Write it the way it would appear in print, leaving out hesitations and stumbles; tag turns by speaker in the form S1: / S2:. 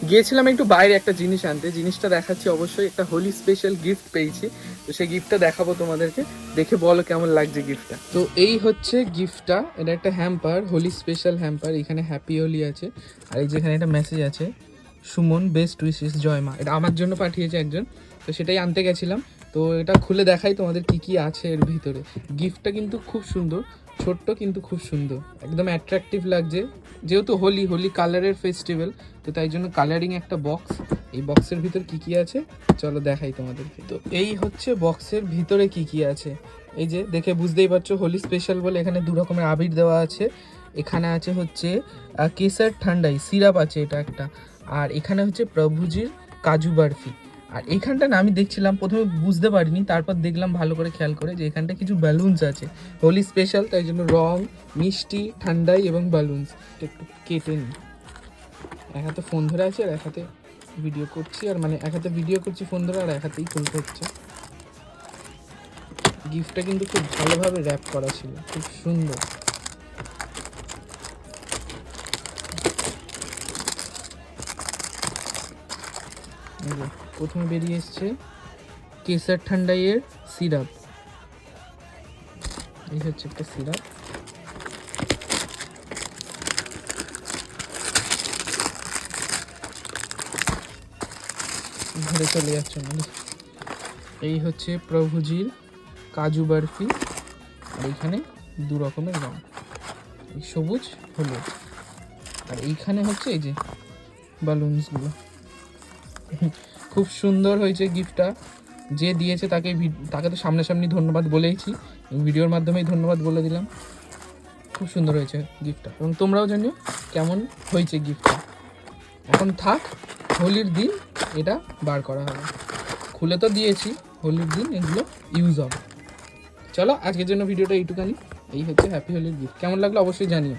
S1: গিয়েছিলাম একটু বাইরে একটা জিনিস আনতে, জিনিসটা দেখাচ্ছি অবশ্যই। একটা হোলি স্পেশাল গিফট পেয়েছি, তো সেই গিফটটা দেখাবো তোমাদেরকে, দেখে বলো কেমন লাগছে গিফটটা। তো এই হচ্ছে গিফটটা, এটা একটা হ্যাম্পার, হোলি স্পেশাল হ্যাম্পার। এখানে হ্যাপি হোলি আছে, আর এই যেখানে একটা মেসেজ আছে, সুমন বেস্ট উইশেস জয় মা। এটা আমার জন্য পাঠিয়েছে একজন, তো সেটাই আনতে গেছিলাম। তো এটা খুলে দেখাই তোমাদের কি কি আছে এর ভিতরে। গিফটটা কিন্তু খুব সুন্দর, ছোট্ট কিন্তু খুব সুন্দর, একদম অ্যাট্রাকটিভ লাগছে। যেহেতু হোলি, হোলি কালারের ফেস্টিভ্যাল, তো তাই জন্য কালারিং একটা বক্স। এই বক্সের ভিতর কি কি আছে চলো দেখাই তোমাদেরকে। তো এই হচ্ছে বক্সের ভিতরে কি কি আছে। এই যে দেখে বুঝতেই পারছো হোলি স্পেশাল বলে এখানে দু রকমের আবির দেওয়া আছে। এখানে আছে হচ্ছে কেসার ঠান্ডাই সিরাপ আছে এটা একটা, আর এখানে হচ্ছে প্রভুজির কাজু বরফি। আর এইখানটা না আমি দেখছিলাম প্রথমে বুঝতে পারিনি, তারপর দেখলাম ভালো করে খেয়াল করে যে এখানটা কিছু ব্যালুনস আছে হোলি স্পেশাল, তাই জন্য রং, মিষ্টি, ঠান্ডাই এবং ব্যালুনস। একটু কেটে নিই। এক হাতে ফোন ধরে আছে আর এক হাতে ভিডিও করছি, আর মানে এক হাতে ভিডিও করছি ফোন ধরে, আর এক হাতেই খুলতে হচ্ছে। গিফটটা কিন্তু খুব ভালোভাবে র্যাপ করা ছিল, খুব সুন্দর। প্রথমে বেরিয়ে এসছে কেসার ঠান্ডাইয়ের সিরাপ। এই হচ্ছে একটা সিরাপ। ঘুরে চলে যাচ্ছে আমাদের। এই হচ্ছে প্রভুজির কাজু বরফি, আর এইখানে দু রকমের রং, এই সবুজ হলুদ। আর এইখানে হচ্ছে এই যে বালুনসগুলো। খুব সুন্দর হয়েছে গিফটটা। যে দিয়েছে তাকে তো সামনাসামনি ধন্যবাদ বলেইছি, ভিডিওর মাধ্যমেই ধন্যবাদ বলে দিলাম। খুব সুন্দর হয়েছে গিফটটা, এবং তোমরাও জানিও কেমন হয়েছে গিফটটা। এখন থাক, হোলির দিন এটা বার করা হবে। খুলে তো দিয়েছি, হোলির দিন এগুলো ইউজ হবে। চলো আজকের জন্য ভিডিওটা এইটুখানি। এই হচ্ছে হ্যাপি হোলির গিফট। কেমন লাগলো অবশ্যই জানিও।